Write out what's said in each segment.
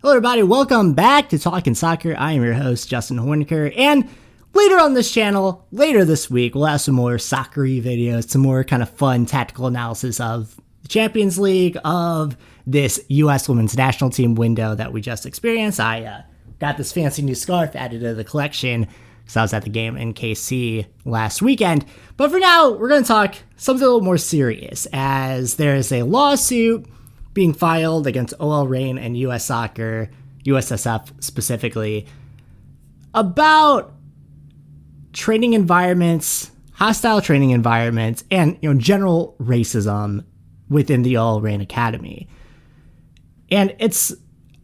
Hello everybody, welcome back to Talking Soccer. I am your host, Justin Horniker, and later on this channel, later this week, we'll have some more soccer-y videos, some more kind of fun tactical analysis of the Champions League, of this U.S. women's national team window that we just experienced. I got this fancy new scarf added to the collection because I was at the game in KC last weekend. But for now, we're going to talk something a little more serious, as there is a lawsuit being filed against OL Reign and US Soccer, USSF specifically, about training environments, hostile training environments, and general racism within the OL Reign Academy. And it's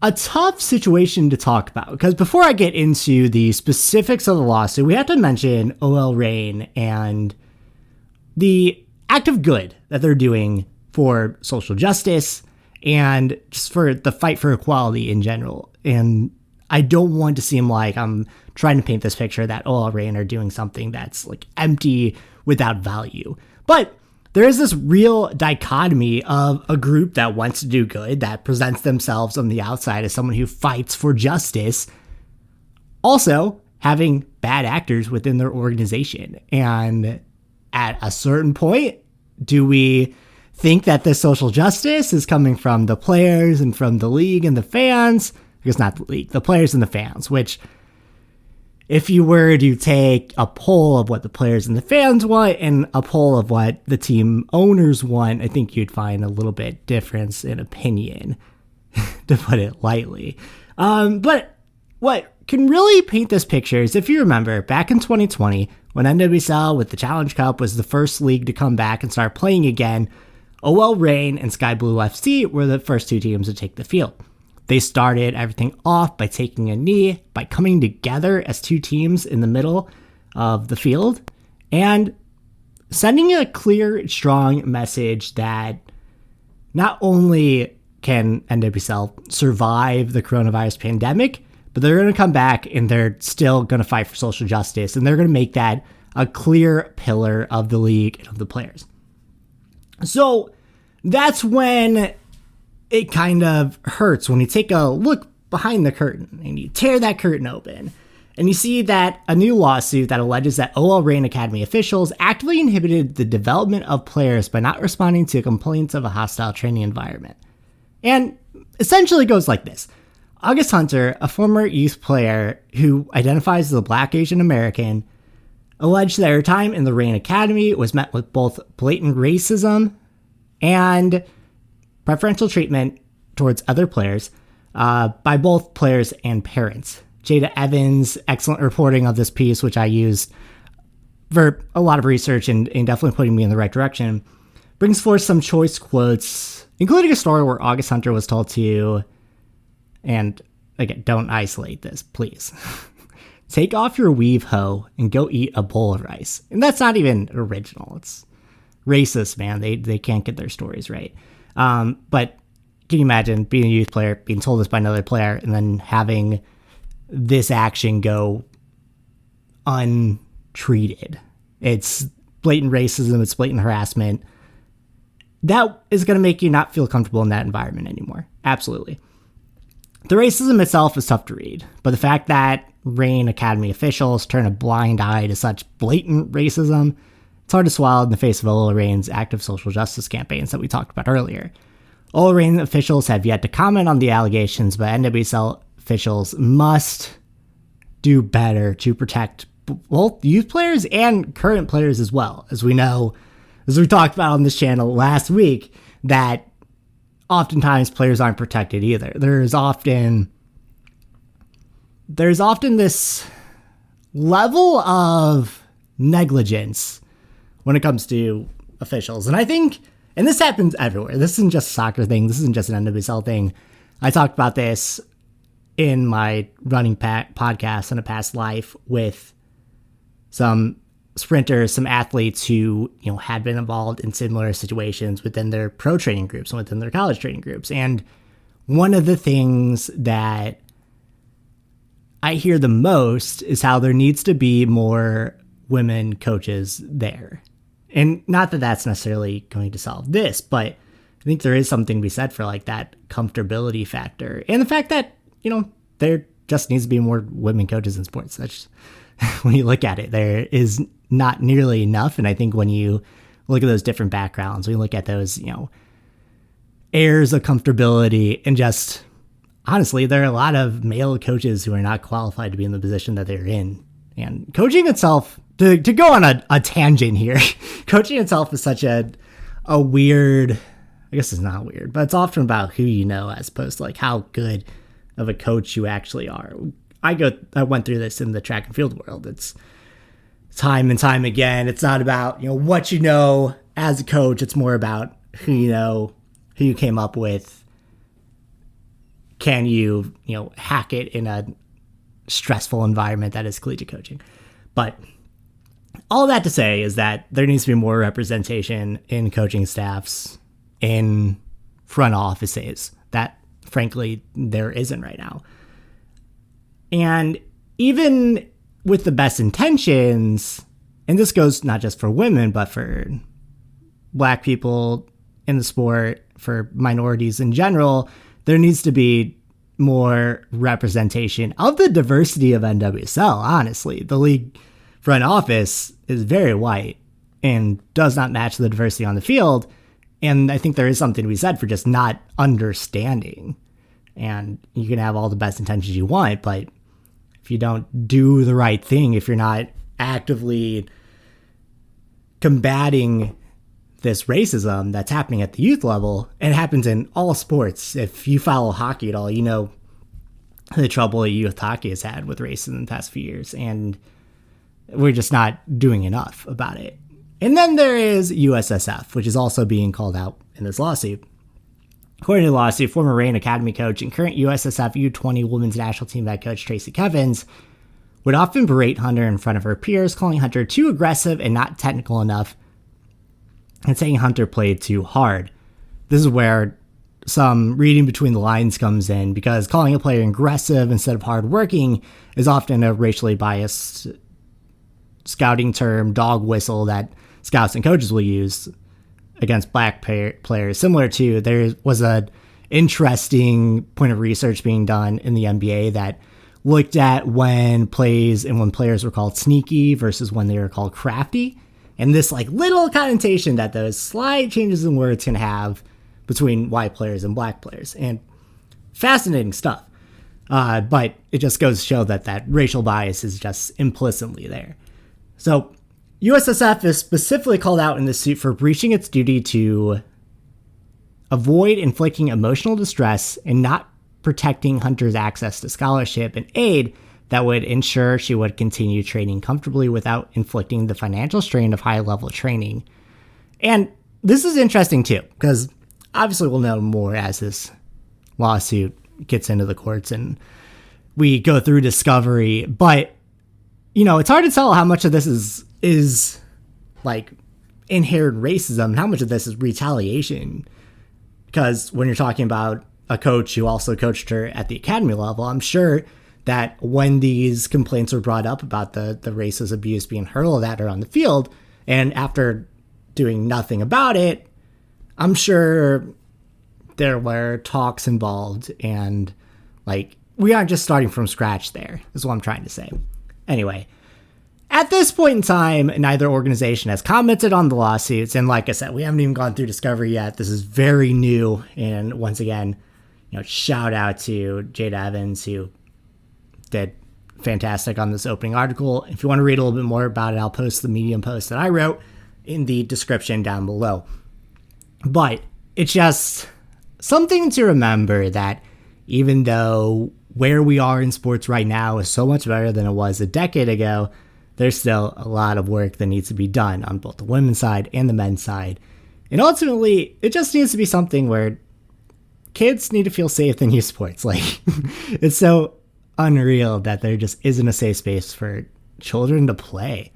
a tough situation to talk about, because before I get into the specifics of the lawsuit, we have to mention OL Reign and the act of good that they're doing for social justice and just for the fight for equality in general. And I don't want to seem like I'm trying to paint this picture that OL Reign are doing something that's like empty without value. But there is this real dichotomy of a group that wants to do good, that presents themselves on the outside as someone who fights for justice, also having bad actors within their organization. And at a certain point, do we think that this social justice is coming from the players and from the league and the fans? Because not the league, the players and the fans, which if you were to take a poll of what the players and the fans want and a poll of what the team owners want, I think you'd find a little bit difference in opinion, to put it lightly. But what can really paint this picture is, if you remember, back in 2020, when NWSL with the Challenge Cup was the first league to come back and start playing again, OL Reign and Sky Blue FC were the first two teams to take the field. They started everything off by taking a knee, by coming together as two teams in the middle of the field, and sending a clear, strong message that not only can NWSL survive the coronavirus pandemic, but they're going to come back and they're still going to fight for social justice, and they're going to make that a clear pillar of the league and of the players. So that's when it kind of hurts, when you take a look behind the curtain and you tear that curtain open and you see that a new lawsuit that alleges that OL Reign Academy officials actively inhibited the development of players by not responding to complaints of a hostile training environment. And essentially goes like this. August Hunter, a former youth player who identifies as a Black Asian American, alleged that her time in the Reign Academy was met with both blatant racism and preferential treatment towards other players by both players and parents. Jada Evans' excellent reporting of this piece, which I used for a lot of research and definitely putting me in the right direction, brings forth some choice quotes, including a story where August Hunter was told to, and again, don't isolate this, please. Take off your weave, hoe, and go eat a bowl of rice. And that's not even original. It's racist, man. They can't get their stories right. But can you imagine being a youth player, being told this by another player, and then having this action go untreated? It's blatant racism. It's blatant harassment. That is going to make you not feel comfortable in that environment anymore. Absolutely. The racism itself is tough to read, but the fact that Reign Academy officials turn a blind eye to such blatant racism, it's hard to swallow in the face of OL Reign's active social justice campaigns that we talked about earlier. OL Reign officials have yet to comment on the allegations, but NWSL officials must do better to protect both youth players and current players as well. As we know, as we talked about on this channel last week, that oftentimes players aren't protected either. There's often this level of negligence when it comes to officials. And I think, and this happens everywhere. This isn't just a soccer thing. This isn't just an NWSL thing. I talked about this in my running podcast in a past life with some sprinters, some athletes who, had been involved in similar situations within their pro training groups and within their college training groups. And one of the things that I hear the most is how there needs to be more women coaches there. And not that that's necessarily going to solve this, but I think there is something to be said for like that comfortability factor. And the fact that there just needs to be more women coaches in sports. That's when you look at it, there is not nearly enough. And I think when you look at those different backgrounds, when you look at those, airs of comfortability, and just honestly, there are a lot of male coaches who are not qualified to be in the position that they're in. And coaching itself, to go on a tangent here, coaching itself is such a weird, I guess it's not weird, but it's often about who you know as opposed to like how good of a coach you actually are. I went through this in the track and field world. It's time and time again. It's not about, what you know as a coach. It's more about who you know, who you came up with. Can you, hack it in a stressful environment that is collegiate coaching? But all that to say is that there needs to be more representation in coaching staffs, in front offices, that frankly there isn't right now. And even with the best intentions, and this goes not just for women, but for Black people in the sport, for minorities in general, there needs to be more representation of the diversity of NWSL, honestly. The league front office is very white and does not match the diversity on the field. And I think there is something to be said for just not understanding. And you can have all the best intentions you want, but if you don't do the right thing, if you're not actively combating this racism that's happening at the youth level, and it happens in all sports. If you follow hockey at all, you know the trouble that youth hockey has had with racism in the past few years, and we're just not doing enough about it. And then there is USSF, which is also being called out in this lawsuit. According to the lawsuit, former Reign Academy coach and current USSF U20 women's national team head coach Tracy Kevins would often berate Hunter in front of her peers, calling Hunter too aggressive and not technical enough, and saying Hunter played too hard. This is where some reading between the lines comes in, because calling a player aggressive instead of hardworking is often a racially biased scouting term, dog whistle, that scouts and coaches will use against Black players. Similar to, there was an interesting point of research being done in the NBA that looked at when plays and when players were called sneaky versus when they were called crafty. And this little connotation that those slight changes in words can have between white players and Black players. And fascinating stuff. But it just goes to show that racial bias is just implicitly there. So USSF is specifically called out in this suit for breaching its duty to avoid inflicting emotional distress and not protecting Hunter's access to scholarship and aid that would ensure she would continue training comfortably without inflicting the financial strain of high-level training. And this is interesting too, because obviously we'll know more as this lawsuit gets into the courts and we go through discovery. But, it's hard to tell how much of this is inherent racism and how much of this is retaliation. Because when you're talking about a coach who also coached her at the academy level, I'm sure that when these complaints were brought up about the racist abuse being hurled at her on the field, and after doing nothing about it, I'm sure there were talks involved, and we aren't just starting from scratch there, is what I'm trying to say. Anyway, at this point in time, neither organization has commented on the lawsuits, and like I said, we haven't even gone through discovery yet. This is very new, and once again, shout out to Jada Evans, who did fantastic on this opening article. If you want to read a little bit more about it, I'll post the Medium post that I wrote in the description down below. But it's just something to remember that even though where we are in sports right now is so much better than it was a decade ago, there's still a lot of work that needs to be done on both the women's side and the men's side. And ultimately, it just needs to be something where kids need to feel safe in youth sports. It's so unreal that there just isn't a safe space for children to play.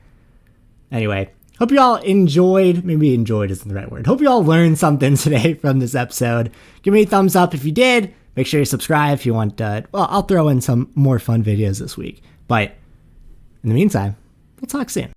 Anyway, hope you all enjoyed. Maybe enjoyed isn't the right word. Hope you all learned something today from this episode. Give me a thumbs up if you did. Make sure you subscribe if you want. I'll throw in some more fun videos this week. But in the meantime, we'll talk soon.